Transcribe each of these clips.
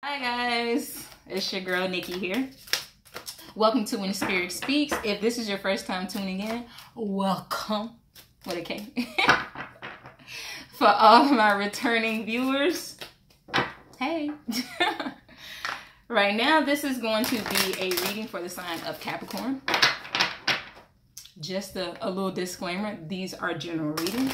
Hi guys, it's your girl Nikki here. Welcome to When Spirit Speaks. If this is your first time tuning in, welcome. With a K. For all of my returning viewers, hey. Right now, this is going to be a reading for the sign of Capricorn. Just a little disclaimer, these are general readings.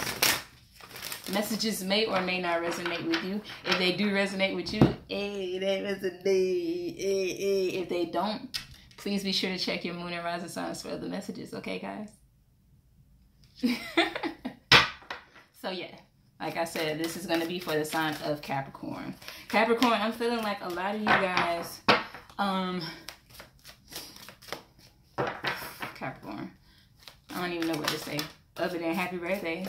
Messages may or may not resonate with you. If they do resonate with you, hey, they resonate. Hey. If they don't, please be sure to check your moon and rising signs for other messages. Okay, guys? So, yeah. Like I said, this is going to be for the sign of Capricorn. Capricorn, I'm feeling like a lot of you guys, Capricorn, I don't even know what to say other than happy birthday.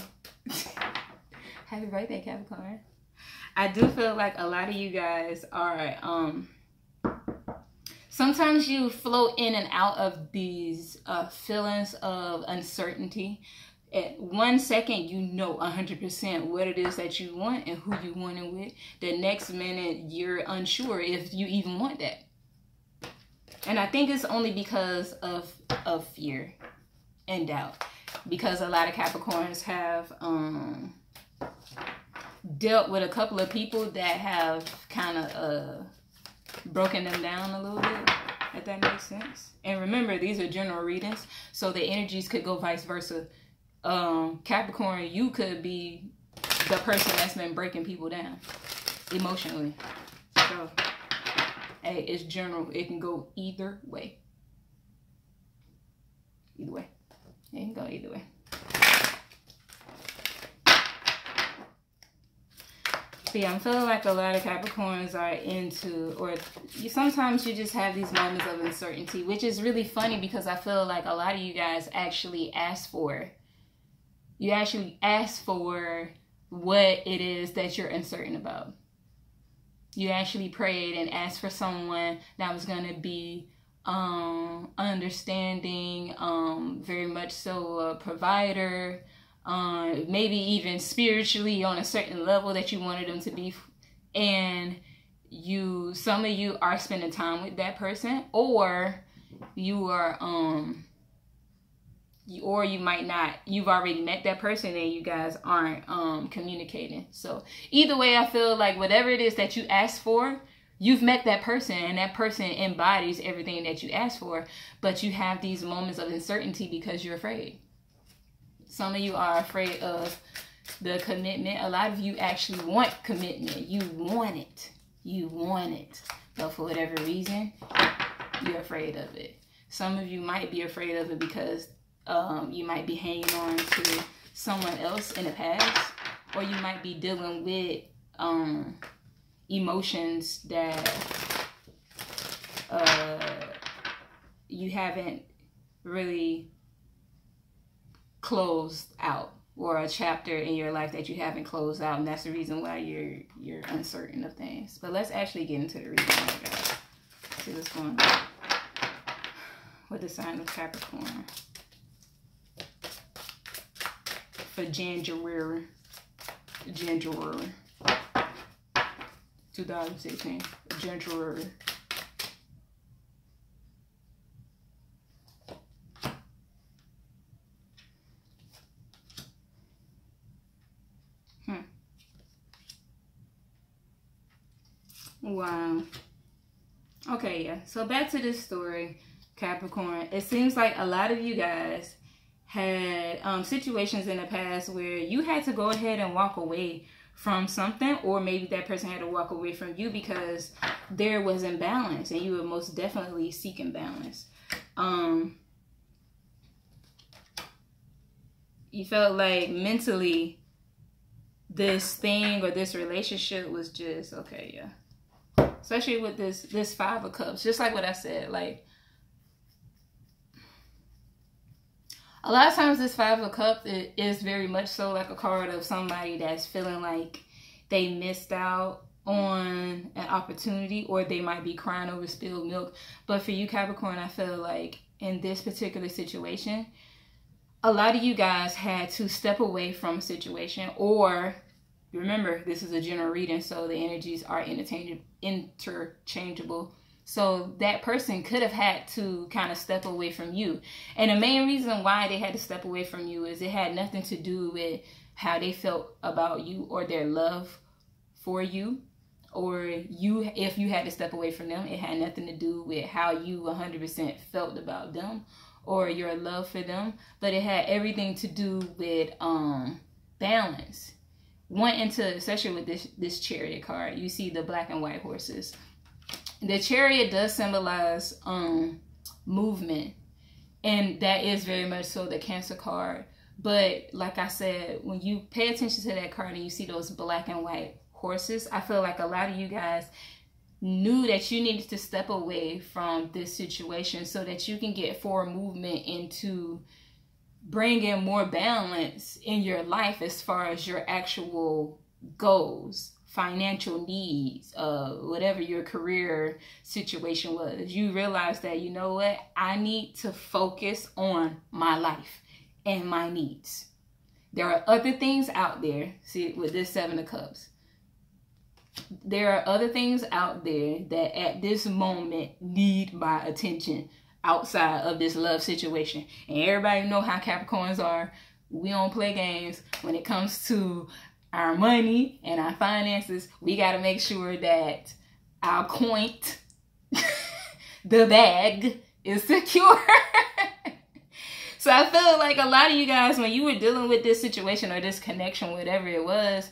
Happy birthday, Capricorn. I do feel like a lot of you guys are, sometimes you float in and out of these feelings of uncertainty. At 1 second, you know 100% what it is that you want and who you want it with. The next minute, you're unsure if you even want that. And I think it's only because of fear and doubt. Because a lot of Capricorns have dealt with a couple of people that have kind of broken them down a little bit, if that makes sense. And remember, these are general readings, so the energies could go vice versa. Capricorn, you could be the person that's been breaking people down emotionally. So, hey, it's general. It can go either way. Either way. It can go either way. But yeah, I'm feeling like a lot of Capricorns are into, or sometimes you just have these moments of uncertainty, which is really funny because I feel like a lot of you guys actually ask for. You actually ask for what it is that you're uncertain about. You actually prayed and asked for someone that was going to be understanding, very much so a provider, maybe even spiritually on a certain level that you wanted them to be. And some of you are spending time with that person, or you are, or you might not, you've already met that person and you guys aren't communicating. So either way, I feel like whatever it is that you asked for, you've met that person and that person embodies everything that you asked for, but you have these moments of uncertainty because you're afraid. Some of you are afraid of the commitment. A lot of you actually want commitment. You want it. You want it. But for whatever reason, you're afraid of it. Some of you might be afraid of it because you might be hanging on to someone else in the past, or you might be dealing with emotions that you haven't really closed out, or a chapter in your life that you haven't closed out, and that's the reason why you're uncertain of things. But let's actually get into the reading, guys. See what's going on with the sign of Capricorn for January 2016. January. Wow. Okay, yeah. So back to this story, Capricorn. It seems like a lot of you guys had situations in the past where you had to go ahead and walk away from something, or maybe that person had to walk away from you because there was imbalance and you were most definitely seeking balance. You felt like mentally this thing or this relationship was just okay, yeah. Especially with this Five of Cups, just like what I said, like a lot of times this Five of Cups is very much so like a card of somebody that's feeling like they missed out on an opportunity, or they might be crying over spilled milk. But for you, Capricorn, I feel like in this particular situation, a lot of you guys had to step away from a situation, or Remember, this is a general reading, so the energies are interchangeable. So that person could have had to kind of step away from you. And the main reason why they had to step away from you is it had nothing to do with how they felt about you or their love for you. Or you, if you had to step away from them, it had nothing to do with how you 100% felt about them or your love for them. But it had everything to do with balance. Wanting to, especially with this Chariot card, you see the black and white horses. The Chariot does symbolize movement, and that is very much so the Cancer card. But like I said, when you pay attention to that card and you see those black and white horses, I feel like a lot of you guys knew that you needed to step away from this situation so that you can get forward movement into bringing more balance in your life as far as your actual goals, financial needs, whatever your career situation was. You realize that, you know what, I need to focus on my life and my needs. There are other things out there. See, with this Seven of Cups, there are other things out there that at this moment need my attention outside of this love situation. And everybody know how Capricorns are. We don't play games when it comes to our money and our finances. We got to make sure that our coin, the bag, is secure. So I feel like a lot of you guys, when you were dealing with this situation or this connection, whatever it was,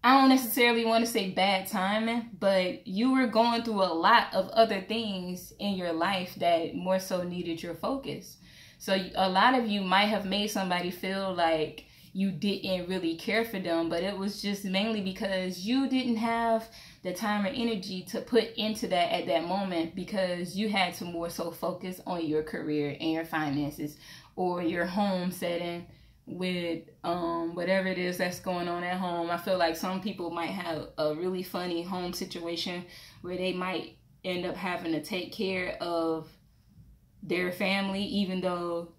I don't necessarily want to say bad timing, but you were going through a lot of other things in your life that more so needed your focus. So a lot of you might have made somebody feel like you didn't really care for them, but it was just mainly because you didn't have the time or energy to put into that at that moment, because you had to more so focus on your career and your finances or your home setting with whatever it is that's going on at home. I feel like some people might have a really funny home situation where they might end up having to take care of their family, even though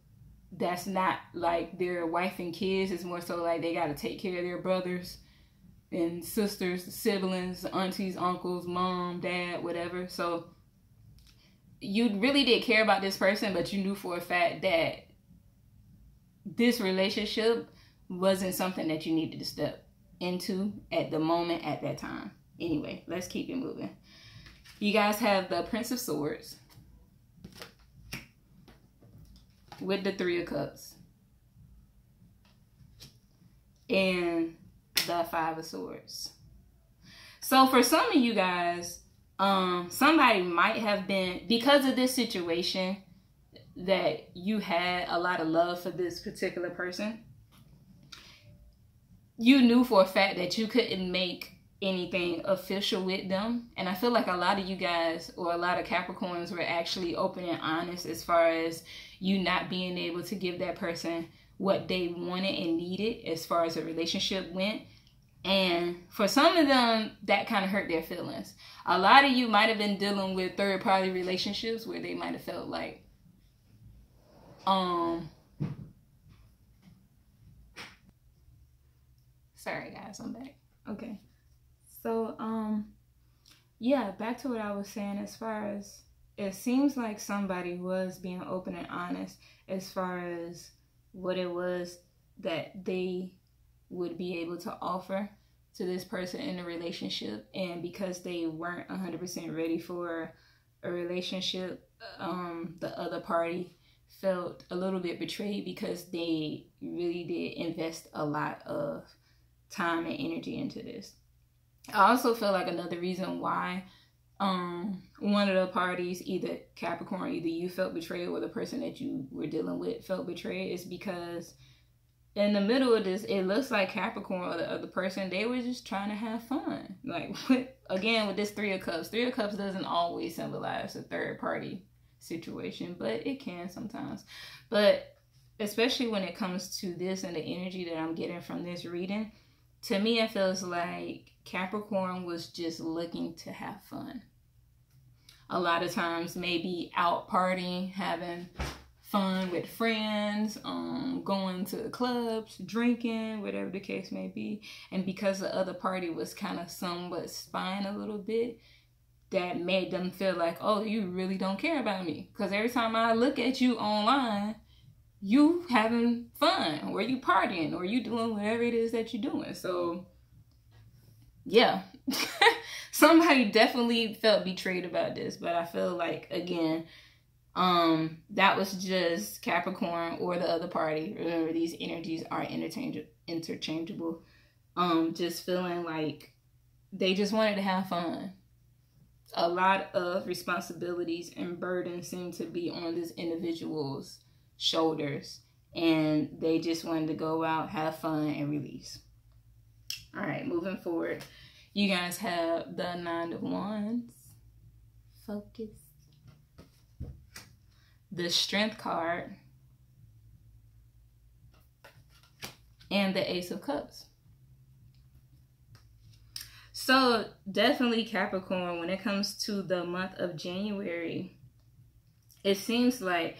that's not like their wife and kids. It's more so like they got to take care of their brothers and sisters, siblings, aunties, uncles, mom, dad, whatever. So you really did care about this person, but you knew for a fact that this relationship wasn't something that you needed to step into at the moment, at that time. Anyway, let's keep it moving. You guys have the Prince of Swords with the Three of Cups and the Five of Swords. So for some of you guys, somebody might have been, because of this situation, that you had a lot of love for this particular person. You knew for a fact that you couldn't make anything official with them. And I feel like a lot of you guys, or a lot of Capricorns, were actually open and honest as far as you not being able to give that person what they wanted and needed as far as a relationship went. And for some of them, that kind of hurt their feelings. A lot of you might have been dealing with third-party relationships where they might have felt like, sorry guys, I'm back. Okay. So, yeah, back to what I was saying, as far as it seems like somebody was being open and honest as far as what it was that they would be able to offer to this person in a relationship. And because they weren't 100% ready for a relationship, the other party felt a little bit betrayed because they really did invest a lot of time and energy into this. I also feel like another reason why one of the parties, either Capricorn, either you felt betrayed or the person that you were dealing with felt betrayed, is because in the middle of this, it looks like Capricorn or the other person, they were just trying to have fun. Like, again, with this Three of Cups doesn't always symbolize a third party situation, but it can sometimes. But especially when it comes to this and the energy that I'm getting from this reading, to me, it feels like Capricorn was just looking to have fun. A lot of times, maybe out partying, having fun with friends, going to clubs, drinking, whatever the case may be. And because the other party was kind of somewhat spying a little bit, that made them feel like, oh, you really don't care about me. Because every time I look at you online, you having fun, or you partying, or you doing whatever it is that you're doing. So, yeah. Somebody definitely felt betrayed about this. But I feel like, again, that was just Capricorn or the other party. Remember, these energies are interchangeable. Just feeling like they just wanted to have fun. A lot of responsibilities and burdens seem to be on this individual's shoulders, and they just wanted to go out, have fun, and release. All right, moving forward, you guys have the Nine of Wands. Focus. The Strength card, and the Ace of Cups. So definitely Capricorn, when it comes to the month of January, it seems like,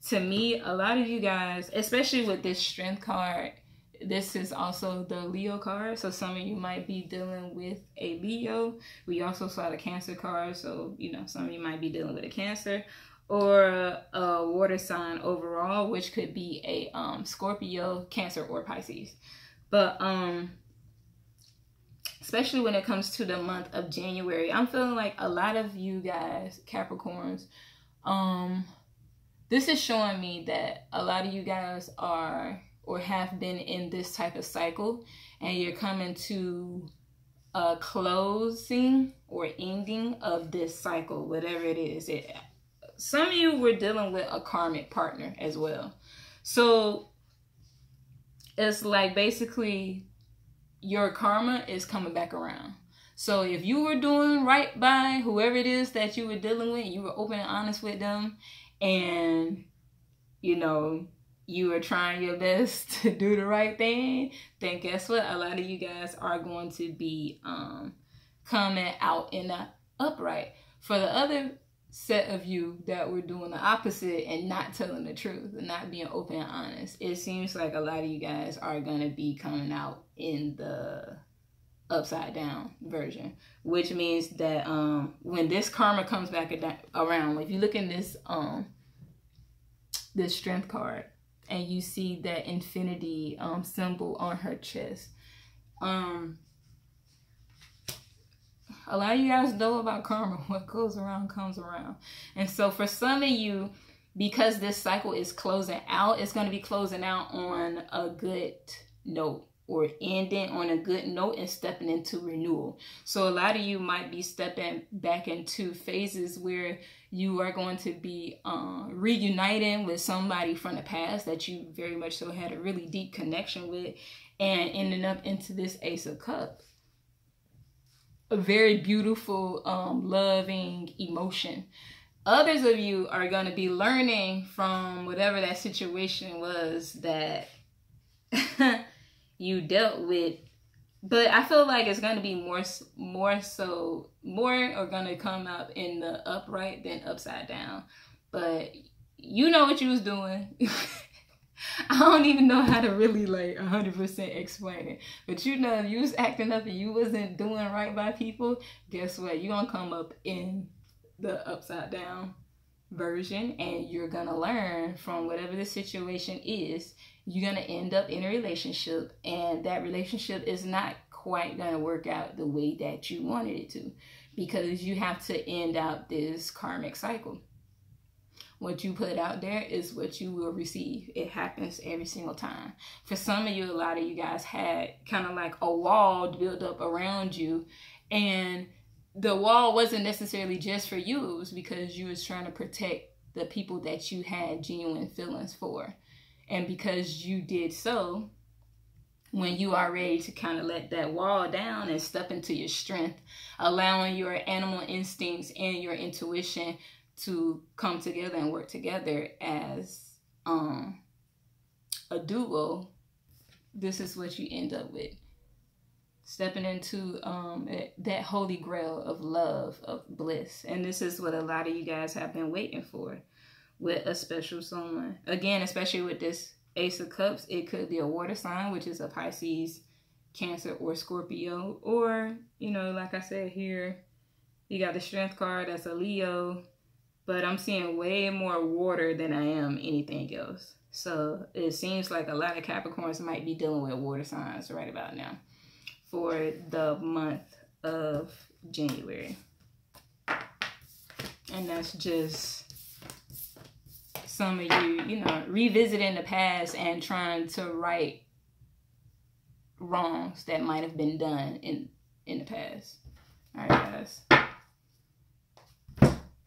to me, a lot of you guys, especially with this Strength card, this is also the Leo card. So some of you might be dealing with a Leo. We also saw the Cancer card. So, you know, some of you might be dealing with a Cancer or a water sign overall, which could be a Scorpio, Cancer, or Pisces. But especially when it comes to the month of January, I'm feeling like a lot of you guys, Capricorns, this is showing me that a lot of you guys are or have been in this type of cycle, and you're coming to a closing or ending of this cycle, whatever it is. Some of you were dealing with a karmic partner as well. So it's like basically your karma is coming back around. So if you were doing right by whoever it is that you were dealing with, you were open and honest with them, and, you know, you were trying your best to do the right thing, then guess what? A lot of you guys are going to be coming out in the upright. For the other set of you that were doing the opposite and not telling the truth and not being open and honest, it seems like a lot of you guys are going to be coming out in the upside down version, which means that when this karma comes back around, if you look in this this Strength card and you see that infinity symbol on her chest, a lot of you guys know about karma. What goes around comes around. And so for some of you, because this cycle is closing out, it's going to be closing out on a good note, or ending on a good note and stepping into renewal. So a lot of you might be stepping back into phases where you are going to be reuniting with somebody from the past that you very much so had a really deep connection with, and ending up into this Ace of Cups. A very beautiful, loving emotion. Others of you are going to be learning from whatever that situation was that you dealt with. But I feel like it's going to be more are going to come up in the upright than upside down. But you know what you was doing. I don't even know how to really like 100% explain it. But you know, if you was acting up and you wasn't doing right by people, guess what? You're going to come up in the upside down version, and you're going to learn from whatever the situation is. You're going to end up in a relationship, and that relationship is not quite going to work out the way that you wanted it to, because you have to end out this karmic cycle. What you put out there is what you will receive. It happens every single time. For some of you, a lot of you guys had kind of like a wall built up around you, and the wall wasn't necessarily just for you. It was because you was trying to protect the people that you had genuine feelings for. And because you did so, when you are ready to kind of let that wall down and step into your strength, allowing your animal instincts and your intuition to come together and work together as a duo, this is what you end up with. Stepping into that holy grail of love, of bliss. And this is what a lot of you guys have been waiting for. with a special someone. Again, especially with this Ace of Cups, it could be a water sign, which is a Pisces, Cancer, or Scorpio. Or, you know, like I said here, you got the Strength card, that's a Leo. But I'm seeing way more water than I am anything else. So it seems like a lot of Capricorns might be dealing with water signs right about now for the month of January. And that's just some of you, you know, revisiting the past and trying to right wrongs that might have been done in the past. All right, guys.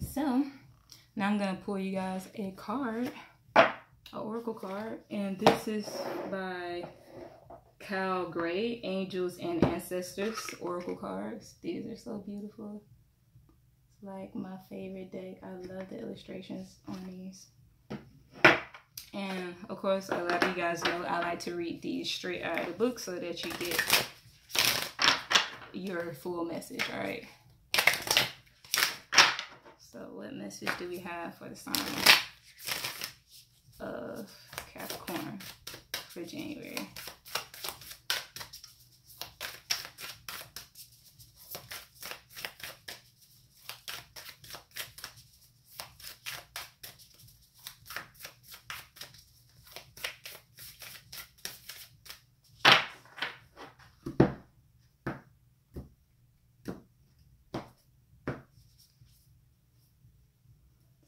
So now I'm going to pull you guys a card, an oracle card. And this is by Cal Gray, Angels and Ancestors oracle cards. These are so beautiful. It's like my favorite deck. I love the illustrations on these. And of course, a lot of you guys know I like to read these straight out of the book so that you get your full message. All right. So what message do we have for the sign of Capricorn for January?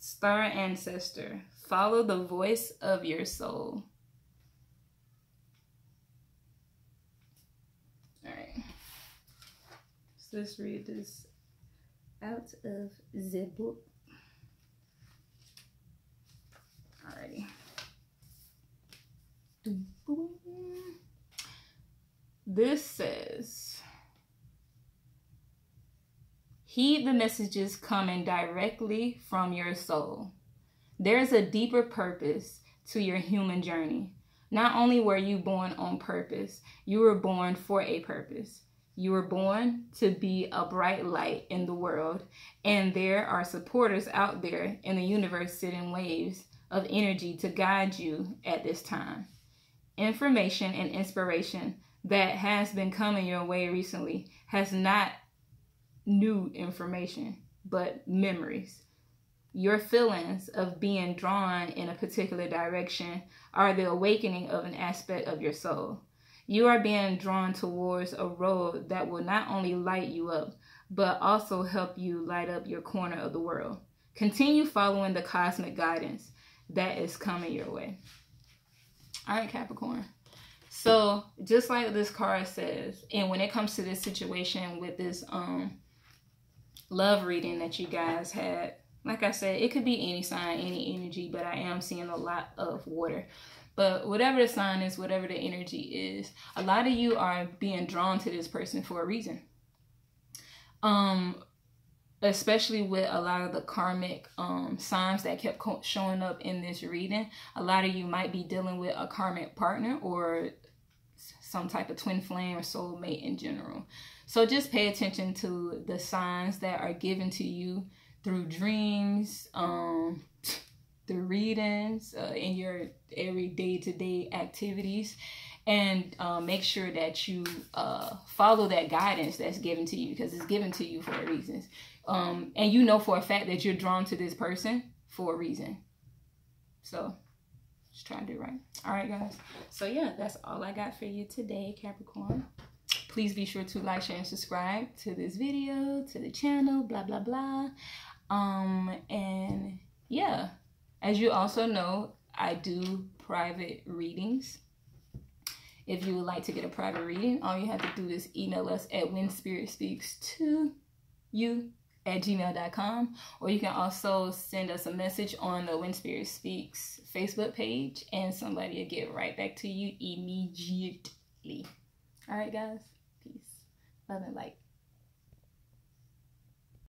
Star Ancestor, follow the voice of your soul. All right. So let's read this out of the book. Alrighty. This says, heed the messages coming directly from your soul. There's a deeper purpose to your human journey. Not only were you born on purpose, you were born for a purpose. You were born to be a bright light in the world, and there are supporters out there in the universe sending waves of energy to guide you at this time. Information and inspiration that has been coming your way recently has not new information, but memories. Your feelings of being drawn in a particular direction are the awakening of an aspect of your soul. You are being drawn towards a road that will not only light you up, but also help you light up your corner of the world. Continue following the cosmic guidance that is coming your way. All right, Capricorn. So just like this card says, and when it comes to this situation with this love reading that you guys had, like I said, it could be any sign, any energy, but I am seeing a lot of water. But whatever the sign is, whatever the energy is, a lot of you are being drawn to this person for a reason. Especially with a lot of the karmic signs that kept showing up in this reading. A lot of you might be dealing with a karmic partner or some type of twin flame or soulmate in general. So just pay attention to the signs that are given to you through dreams, the readings, in your every day-to-day activities, and make sure that you follow that guidance that's given to you, because it's given to you for a reason. And you know for a fact that you're drawn to this person for a reason. So just try to do it right. All right, guys. So yeah, that's all I got for you today, Capricorn. Please be sure to like, share, and subscribe to this video, to the channel, blah, blah, blah. And yeah, as you also know, I do private readings. If you would like to get a private reading, all you have to do is email us at whenspiritspeaks2you@gmail.com, or you can also send us a message on the When Spirit Speaks Facebook page, and somebody will get right back to you immediately. All right, guys. Peace, love, and light.